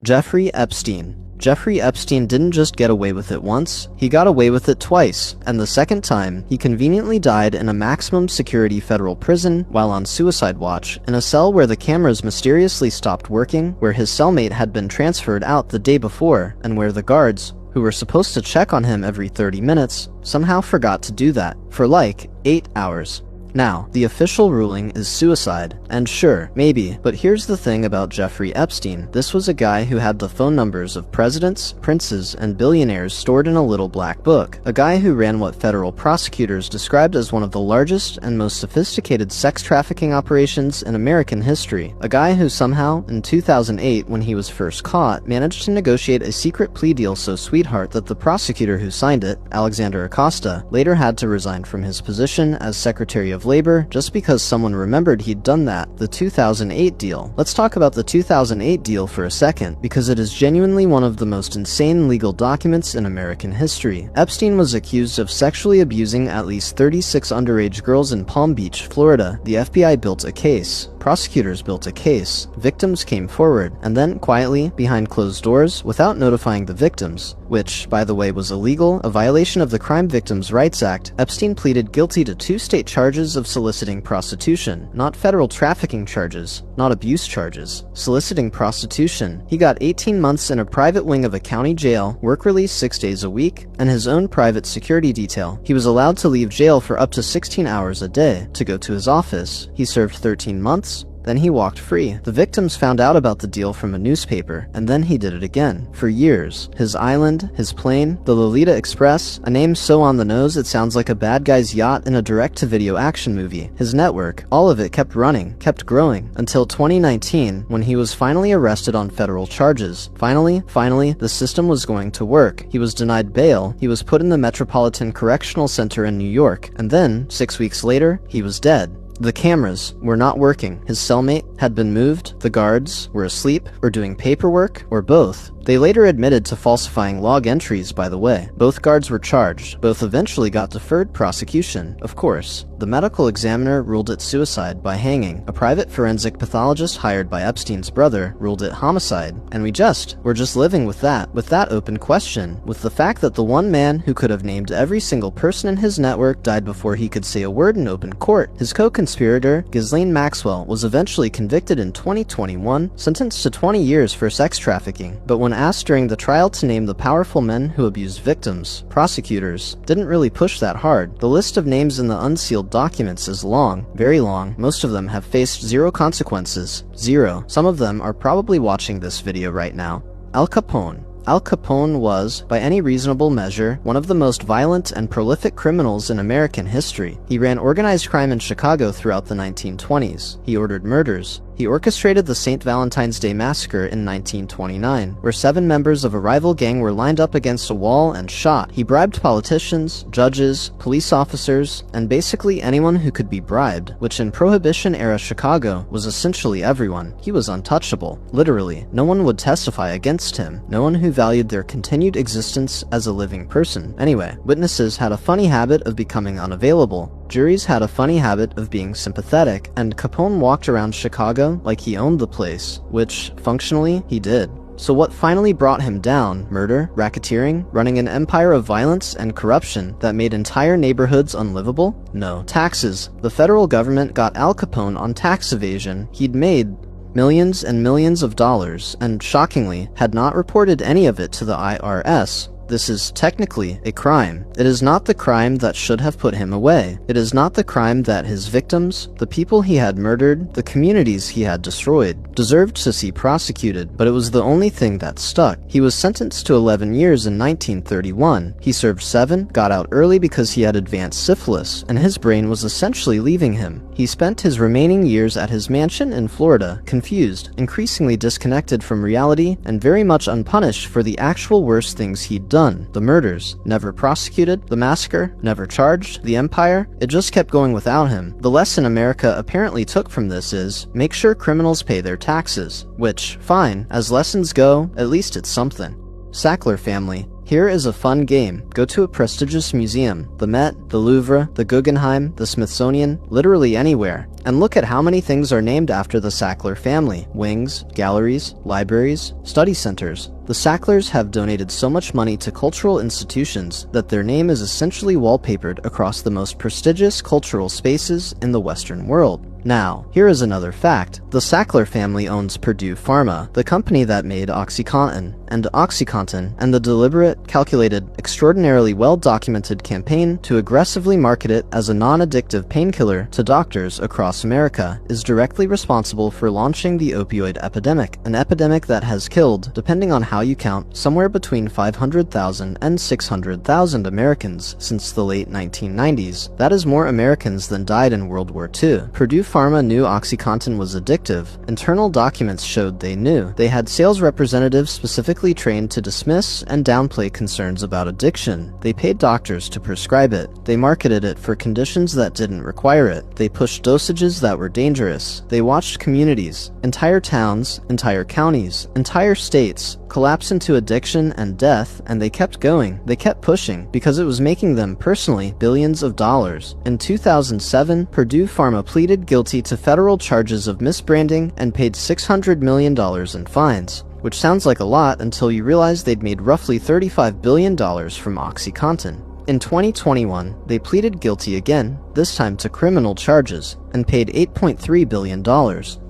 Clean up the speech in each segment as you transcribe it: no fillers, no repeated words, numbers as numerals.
Jeffrey Epstein. Jeffrey Epstein didn't just get away with it once, he got away with it twice, and the second time, he conveniently died in a maximum security federal prison while on suicide watch, in a cell where the cameras mysteriously stopped working, where his cellmate had been transferred out the day before, and where the guards, who were supposed to check on him every 30 minutes, somehow forgot to do that, for like 8 hours. Now, the official ruling is suicide, and sure, maybe, but here's the thing about Jeffrey Epstein. This was a guy who had the phone numbers of presidents, princes, and billionaires stored in a little black book. A guy who ran what federal prosecutors described as one of the largest and most sophisticated sex trafficking operations in American history. A guy who somehow, in 2008, when he was first caught, managed to negotiate a secret plea deal so sweetheart that the prosecutor who signed it, Alexander Acosta, later had to resign from his position as Secretary of Labor just because someone remembered he'd done that. The 2008 deal. Let's talk about the 2008 deal for a second, because it is genuinely one of the most insane legal documents in American history. Epstein was accused of sexually abusing at least 36 underage girls in Palm Beach, Florida. The FBI built a case. Prosecutors built a case. Victims came forward, and then, quietly, behind closed doors, without notifying the victims, which, by the way, was illegal, a violation of the Crime Victims' Rights Act, Epstein pleaded guilty to 2 state charges of soliciting prostitution, not federal trafficking charges, not abuse charges. Soliciting prostitution. He got 18 months in a private wing of a county jail, work release 6 days a week, and his own private security detail. He was allowed to leave jail for up to 16 hours a day to go to his office. He served 13 months. Then he walked free. The victims found out about the deal from a newspaper, and then he did it again. For years. His island, his plane, the Lolita Express, a name so on the nose it sounds like a bad guy's yacht in a direct-to-video action movie. His network, all of it kept running, kept growing, until 2019, when he was finally arrested on federal charges. Finally, the system was going to work. He was denied bail, he was put in the Metropolitan Correctional Center in New York, and then, 6 weeks later, he was dead. The cameras were not working. His cellmate had been moved, the guards were asleep, or doing paperwork, or both. They later admitted to falsifying log entries, by the way. Both guards were charged. Both eventually got deferred prosecution, of course. The medical examiner ruled it suicide by hanging. A private forensic pathologist hired by Epstein's brother ruled it homicide. And we're just living with that open question, with the fact that the one man who could have named every single person in his network died before he could say a word in open court. His co-conspirator, Ghislaine Maxwell, was eventually convicted in 2021, sentenced to 20 years for sex trafficking. But when asked during the trial to name the powerful men who abused victims, prosecutors didn't really push that hard. The list of names in the unsealed documents is long, very long. Most of them have faced 0 consequences. 0. Some of them are probably watching this video right now. Al Capone. Al Capone was, by any reasonable measure, one of the most violent and prolific criminals in American history. He ran organized crime in Chicago throughout the 1920s. He ordered murders. He orchestrated the St. Valentine's Day Massacre in 1929, where 7 members of a rival gang were lined up against a wall and shot. He bribed politicians, judges, police officers, and basically anyone who could be bribed, which in Prohibition-era Chicago was essentially everyone. He was untouchable. Literally, no one would testify against him. No one who valued their continued existence as a living person. Anyway, witnesses had a funny habit of becoming unavailable. Juries had a funny habit of being sympathetic, and Capone walked around Chicago like he owned the place, which, functionally, he did. So what finally brought him down? Murder? Racketeering? Running an empire of violence and corruption that made entire neighborhoods unlivable? No. Taxes. The federal government got Al Capone on tax evasion. He'd made millions and millions of dollars, and shockingly, had not reported any of it to the IRS. This is technically a crime. It is not the crime that should have put him away. It is not the crime that his victims, the people he had murdered, the communities he had destroyed, deserved to see prosecuted, but it was the only thing that stuck. He was sentenced to 11 years in 1931. He served 7, got out early because he had advanced syphilis, and his brain was essentially leaving him. He spent his remaining years at his mansion in Florida, confused, increasingly disconnected from reality, and very much unpunished for the actual worst things he'd done. The murders, never prosecuted. The massacre, never charged. The empire, it just kept going without him. The lesson America apparently took from this is, make sure criminals pay their taxes. Which, fine, as lessons go, at least it's something. Sackler family. Here is a fun game. Go to a prestigious museum, the Met, the Louvre, the Guggenheim, the Smithsonian, literally anywhere, and look at how many things are named after the Sackler family. Wings, galleries, libraries, study centers. The Sacklers have donated so much money to cultural institutions that their name is essentially wallpapered across the most prestigious cultural spaces in the Western world. Now, here is another fact. The Sackler family owns Purdue Pharma, the company that made OxyContin, and the deliberate, calculated, extraordinarily well-documented campaign to aggressively market it as a non-addictive painkiller to doctors across America is directly responsible for launching the opioid epidemic, an epidemic that has killed, depending on how you count, somewhere between 500,000 and 600,000 Americans since the late 1990s. That is more Americans than died in World War II. Purdue Pharma knew OxyContin was addictive. Internal documents showed they knew. They had sales representatives specifically trained to dismiss and downplay concerns about addiction. They paid doctors to prescribe it. They marketed it for conditions that didn't require it. They pushed dosages that were dangerous. They watched communities, entire towns, entire counties, entire states collapse into addiction and death, and they kept going. They kept pushing because it was making them personally billions of dollars. In 2007, Purdue Pharma pleaded guilty to federal charges of misbranding and paid $600 million in fines, which sounds like a lot until you realize they'd made roughly $35 billion from OxyContin. In 2021, they pleaded guilty again, this time to criminal charges, and paid $8.3 billion.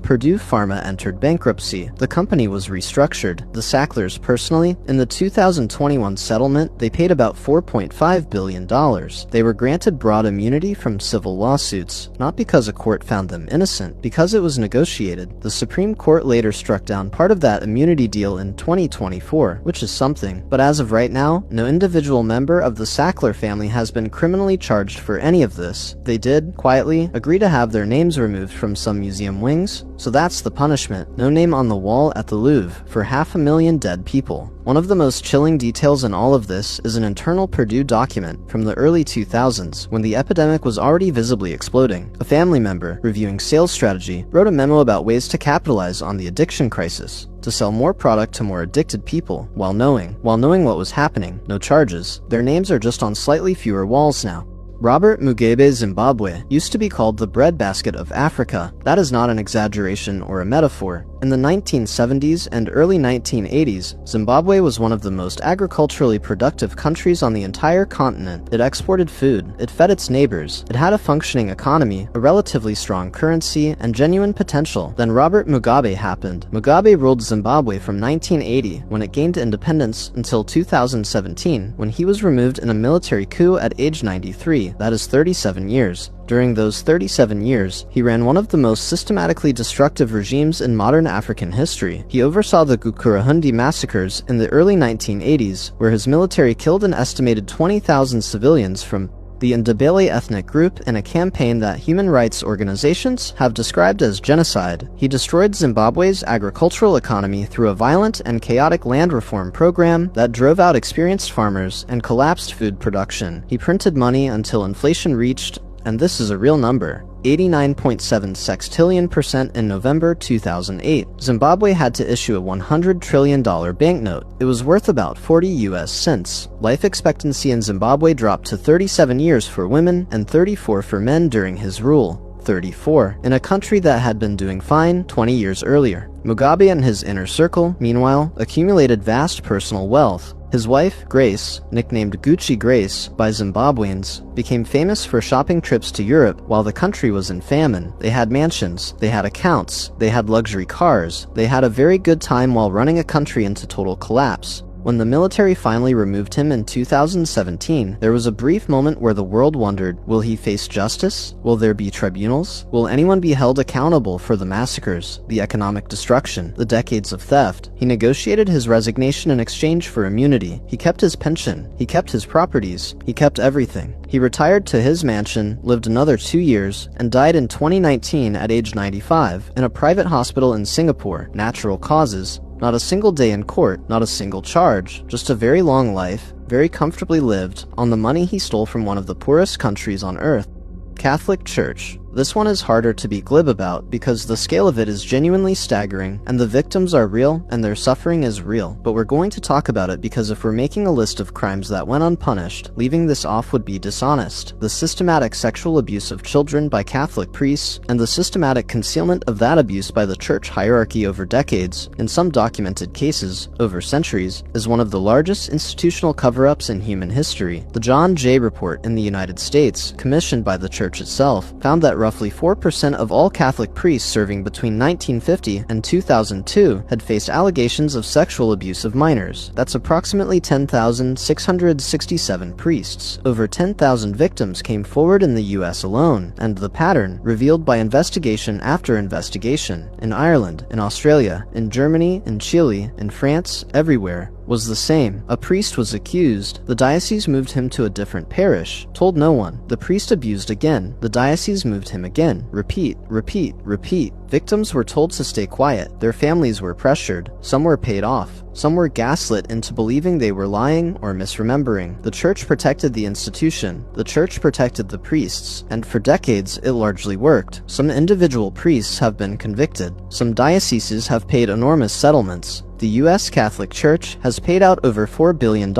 Purdue Pharma entered bankruptcy. The company was restructured. The Sacklers personally, in the 2021 settlement, they paid about $4.5 billion. They were granted broad immunity from civil lawsuits, not because a court found them innocent, because it was negotiated. The Supreme Court later struck down part of that immunity deal in 2024, which is something. But as of right now, no individual member of the Sackler family has been criminally charged for any of this. They did, quietly, agree to have their names removed from some museum wings, so that's the punishment. No name on the wall at the Louvre for 500,000 dead people. One of the most chilling details in all of this is an internal Purdue document from the early 2000s when the epidemic was already visibly exploding. A family member, reviewing sales strategy, wrote a memo about ways to capitalize on the addiction crisis, to sell more product to more addicted people, while knowing what was happening. No charges. Their names are just on slightly fewer walls now. Robert Mugabe, Zimbabwe, used to be called the breadbasket of Africa. That is not an exaggeration or a metaphor. In the 1970s and early 1980s, Zimbabwe was one of the most agriculturally productive countries on the entire continent. It exported food, it fed its neighbors, it had a functioning economy, a relatively strong currency, and genuine potential. Then Robert Mugabe happened. Mugabe ruled Zimbabwe from 1980, when it gained independence, until 2017, when he was removed in a military coup at age 93. That is 37 years. During those 37 years, he ran one of the most systematically destructive regimes in modern African history. He oversaw the Gukurahundi massacres in the early 1980s, where his military killed an estimated 20,000 civilians from the Ndebele ethnic group in a campaign that human rights organizations have described as genocide. He destroyed Zimbabwe's agricultural economy through a violent and chaotic land reform program that drove out experienced farmers and collapsed food production. He printed money until inflation reached, and this is a real number, 89.7 sextillion% in November 2008. Zimbabwe had to issue a $100 trillion banknote. It was worth about 40 US cents. Life expectancy in Zimbabwe dropped to 37 years for women and 34 for men during his rule. 34, in a country that had been doing fine 20 years earlier. Mugabe and his inner circle, meanwhile, accumulated vast personal wealth. His wife, Grace, nicknamed Gucci Grace by Zimbabweans, became famous for shopping trips to Europe while the country was in famine. They had mansions, they had accounts, they had luxury cars, they had a very good time while running a country into total collapse. When the military finally removed him in 2017, there was a brief moment where the world wondered, will he face justice? Will there be tribunals? Will anyone be held accountable for the massacres, the economic destruction, the decades of theft? He negotiated his resignation in exchange for immunity. He kept his pension. He kept his properties. He kept everything. He retired to his mansion, lived another 2 years, and died in 2019 at age 95 in a private hospital in Singapore. Natural causes. Not a single day in court, not a single charge, just a very long life, very comfortably lived, on the money he stole from one of the poorest countries on earth. Catholic Church. This one is harder to be glib about because the scale of it is genuinely staggering, and the victims are real and their suffering is real, but we're going to talk about it because if we're making a list of crimes that went unpunished, leaving this off would be dishonest. The systematic sexual abuse of children by Catholic priests, and the systematic concealment of that abuse by the church hierarchy over decades, in some documented cases, over centuries, is one of the largest institutional cover-ups in human history. The John Jay Report in the United States, commissioned by the church itself, found that roughly 4% of all Catholic priests serving between 1950 and 2002 had faced allegations of sexual abuse of minors. That's approximately 10,667 priests. Over 10,000 victims came forward in the US alone, and the pattern, revealed by investigation after investigation, in Ireland, in Australia, in Germany, in Chile, in France, everywhere, was the same. A priest was accused. The diocese moved him to a different parish. Told no one. The priest abused again. The diocese moved him again. Repeat, repeat, repeat. Victims were told to stay quiet. Their families were pressured. Some were paid off. Some were gaslit into believing they were lying or misremembering. The church protected the institution. The church protected the priests. And for decades, it largely worked. Some individual priests have been convicted. Some dioceses have paid enormous settlements. The U.S. Catholic Church has paid out over $4 billion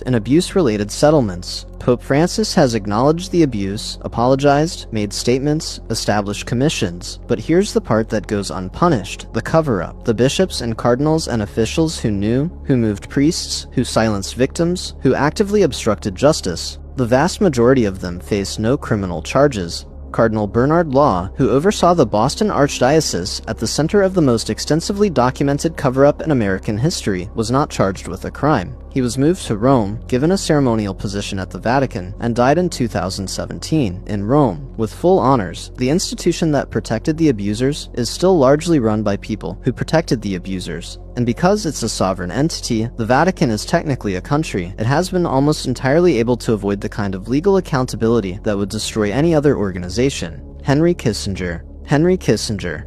in abuse-related settlements. Pope Francis has acknowledged the abuse, apologized, made statements, established commissions. But here's the part that goes unpunished: the cover-up. The bishops and cardinals and officials who knew, who moved priests, who silenced victims, who actively obstructed justice. The vast majority of them face no criminal charges. Cardinal Bernard Law, who oversaw the Boston Archdiocese at the center of the most extensively documented cover-up in American history, was not charged with a crime. He was moved to Rome, given a ceremonial position at the Vatican, and died in 2017, in Rome, with full honors. The institution that protected the abusers is still largely run by people who protected the abusers. And because it's a sovereign entity, the Vatican is technically a country. It has been almost entirely able to avoid the kind of legal accountability that would destroy any other organization. Henry Kissinger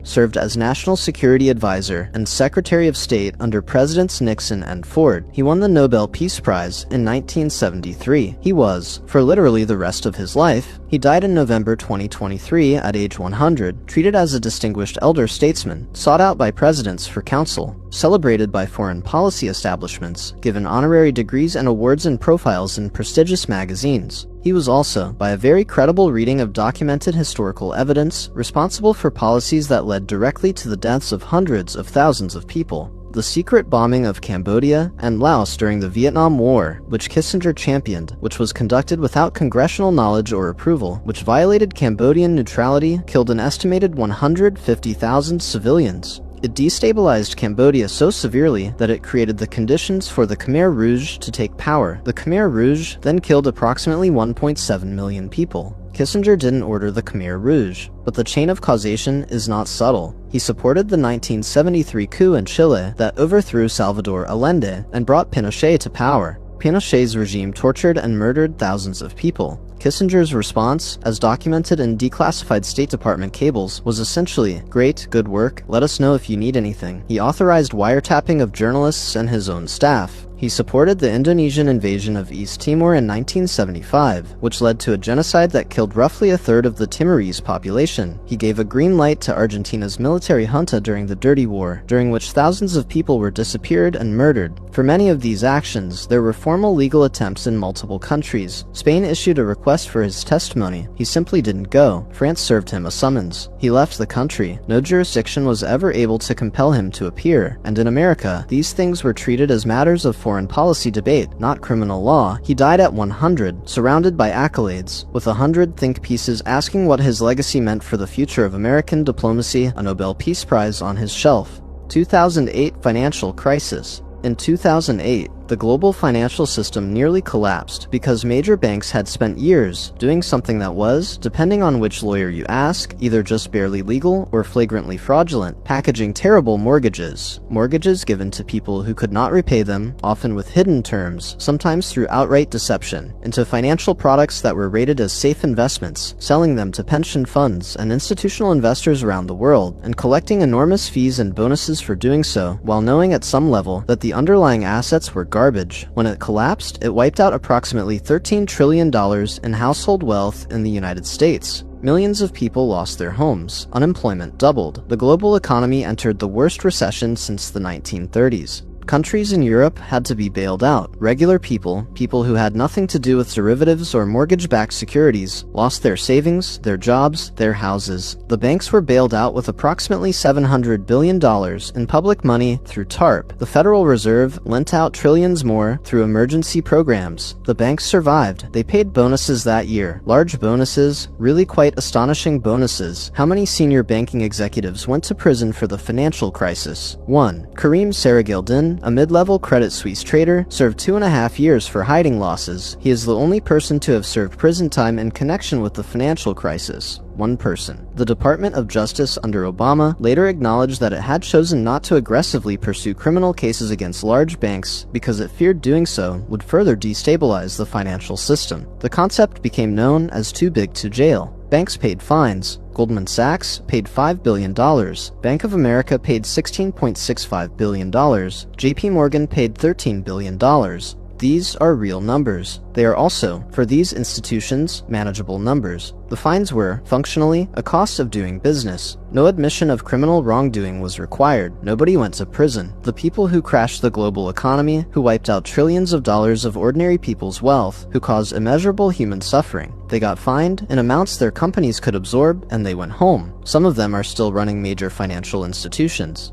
served as National Security Advisor and Secretary of State under Presidents Nixon and Ford. He won the Nobel Peace Prize in 1973. He was, for literally the rest of his life, he died in November 2023 at age 100, treated as a distinguished elder statesman, sought out by presidents for counsel, celebrated by foreign policy establishments, given honorary degrees and awards and profiles in prestigious magazines. He was also, by a very credible reading of documented historical evidence, responsible for policies that led directly to the deaths of hundreds of thousands of people. The secret bombing of Cambodia and Laos during the Vietnam War, which Kissinger championed, which was conducted without congressional knowledge or approval, which violated Cambodian neutrality, killed an estimated 150,000 civilians. It destabilized Cambodia so severely that it created the conditions for the Khmer Rouge to take power. The Khmer Rouge then killed approximately 1.7 million people. Kissinger didn't order the Khmer Rouge, but the chain of causation is not subtle. He supported the 1973 coup in Chile that overthrew Salvador Allende and brought Pinochet to power. Pinochet's regime tortured and murdered thousands of people. Kissinger's response, as documented in declassified State Department cables, was essentially, "Great, good work, let us know if you need anything." He authorized wiretapping of journalists and his own staff. He supported the Indonesian invasion of East Timor in 1975, which led to a genocide that killed roughly a third of the Timorese population. He gave a green light to Argentina's military junta during the Dirty War, during which thousands of people were disappeared and murdered. For many of these actions, there were formal legal attempts in multiple countries. Spain issued a request for his testimony. He simply didn't go. France served him a summons. He left the country. No jurisdiction was ever able to compel him to appear. And in America, these things were treated as matters of foreign policy debate, not criminal law. He died at 100, surrounded by accolades, with 100 think pieces asking what his legacy meant for the future of American diplomacy, a Nobel Peace Prize on his shelf. 2008 financial crisis. In 2008, the global financial system nearly collapsed because major banks had spent years doing something that was, depending on which lawyer you ask, either just barely legal or flagrantly fraudulent, packaging terrible mortgages. Mortgages given to people who could not repay them, often with hidden terms, sometimes through outright deception, into financial products that were rated as safe investments, selling them to pension funds and institutional investors around the world, and collecting enormous fees and bonuses for doing so, while knowing at some level that the underlying assets were garbage. When it collapsed, it wiped out approximately $13 trillion in household wealth in the United States. Millions of people lost their homes, unemployment doubled, the global economy entered the worst recession since the 1930s. Countries in Europe had to be bailed out. Regular people who had nothing to do with derivatives or mortgage-backed securities, lost their savings, their jobs, their houses. The banks were bailed out with approximately $700 billion in public money through TARP. The Federal Reserve lent out trillions more through emergency programs. The banks survived. They paid bonuses that year. Large bonuses, really quite astonishing bonuses. How many senior banking executives went to prison for the financial crisis? 1. Karim Saragildin, a mid-level Credit Suisse trader, served 2.5 years for hiding losses. He is the only person to have served prison time in connection with the financial crisis. One person. The Department of Justice under Obama later acknowledged that it had chosen not to aggressively pursue criminal cases against large banks because it feared doing so would further destabilize the financial system. The concept became known as too big to jail. Banks paid fines. Goldman Sachs paid $5 billion. Bank of America paid $16.65 billion. JP Morgan paid $13 billion. These are real numbers. They are also, for these institutions, manageable numbers. The fines were, functionally, a cost of doing business. No admission of criminal wrongdoing was required. Nobody went to prison. The people who crashed the global economy, who wiped out trillions of dollars of ordinary people's wealth, who caused immeasurable human suffering. They got fined in amounts their companies could absorb, and they went home. Some of them are still running major financial institutions.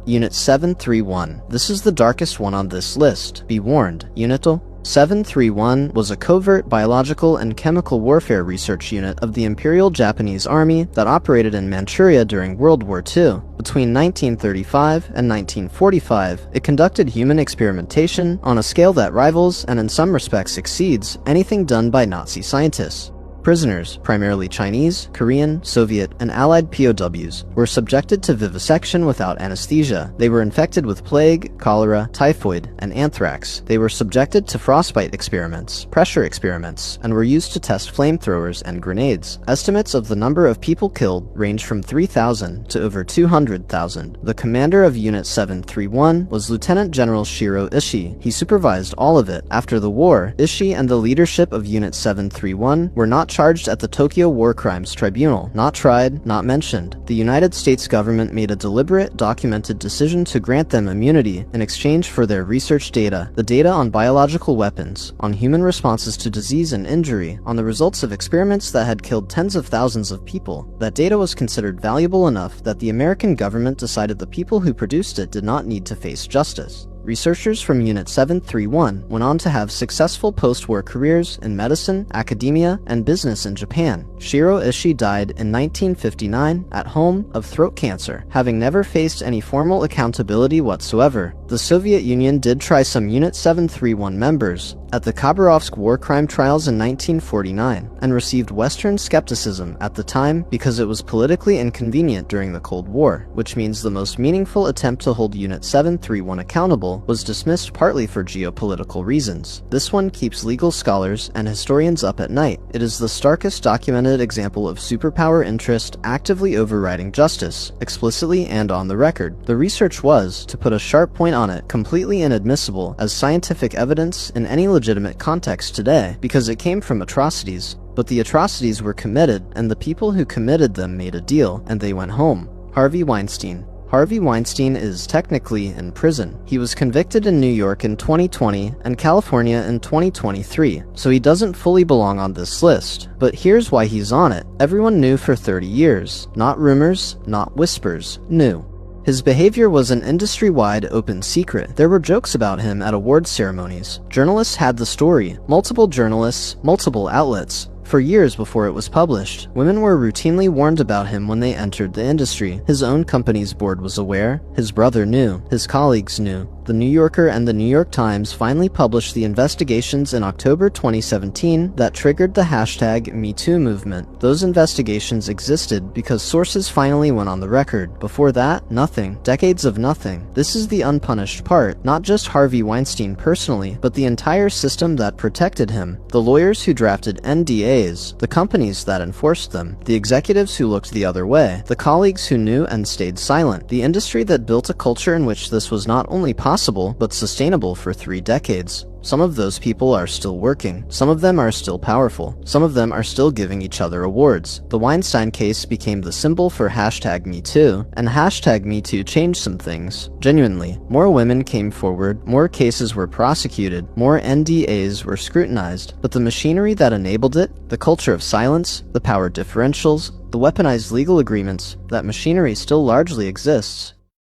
Unit 731. This is the darkest one on this list. Be warned. Unit 731 was a covert biological and chemical warfare research unit of the Imperial Japanese Army that operated in Manchuria during World War II. Between 1935 and 1945, it conducted human experimentation on a scale that rivals, and in some respects exceeds, anything done by Nazi scientists. Prisoners, primarily Chinese, Korean, Soviet, and Allied POWs, were subjected to vivisection without anesthesia. They were infected with plague, cholera, typhoid, and anthrax. They were subjected to frostbite experiments, pressure experiments, and were used to test flamethrowers and grenades. Estimates of the number of people killed range from 3,000 to over 200,000. The commander of Unit 731 was Lieutenant General Shiro Ishii. He supervised all of it. After the war, Ishii and the leadership of Unit 731 were not charged at the Tokyo War Crimes Tribunal. Not tried, not mentioned. The United States government made a deliberate, documented decision to grant them immunity in exchange for their research data. The data on biological weapons, on human responses to disease and injury, on the results of experiments that had killed tens of thousands of people. That data was considered valuable enough that the American government decided the people who produced it did not need to face justice. Researchers from Unit 731 went on to have successful post-war careers in medicine, academia, and business in Japan. Shiro Ishii died in 1959 at home of throat cancer, having never faced any formal accountability whatsoever. The Soviet Union did try some Unit 731 members at the Khabarovsk war crime trials in 1949, and received Western skepticism at the time because it was politically inconvenient during the Cold War, which means the most meaningful attempt to hold Unit 731 accountable was dismissed partly for geopolitical reasons. This one keeps legal scholars and historians up at night. It is the starkest documented example of superpower interest actively overriding justice, explicitly and on the record. The research was, to put a sharp point on it, completely inadmissible as scientific evidence in any legitimate context today, because it came from atrocities. But the atrocities were committed, and the people who committed them made a deal, and they went home. Harvey Weinstein. Harvey Weinstein is technically in prison. He was convicted in New York in 2020 and California in 2023, so he doesn't fully belong on this list. But here's why he's on it. Everyone knew for 30 years. Not rumors, not whispers. Knew. His behavior was an industry-wide open secret. There were jokes about him at award ceremonies. Journalists had the story. Multiple journalists, multiple outlets. For years before it was published, women were routinely warned about him when they entered the industry. His own company's board was aware. His brother knew. His colleagues knew. The New Yorker and the New York Times finally published the investigations in October 2017 that triggered the hashtag #MeToo movement. Those investigations existed because sources finally went on the record. Before that, nothing. Decades of nothing. This is the unpunished part. Not just Harvey Weinstein personally, but the entire system that protected him. The lawyers who drafted NDAs, the companies that enforced them, the executives who looked the other way, the colleagues who knew and stayed silent, the industry that built a culture in which this was not only possible, Impossible, but sustainable for 3 decades. Some of those people are still working. Some of them are still powerful. Some of them are still giving each other awards. The Weinstein case became the symbol for #MeToo, and #MeToo changed some things. Genuinely, more women came forward, more cases were prosecuted, more NDAs were scrutinized, but the machinery that enabled it, the culture of silence, the power differentials, the weaponized legal agreements, that machinery still largely exists.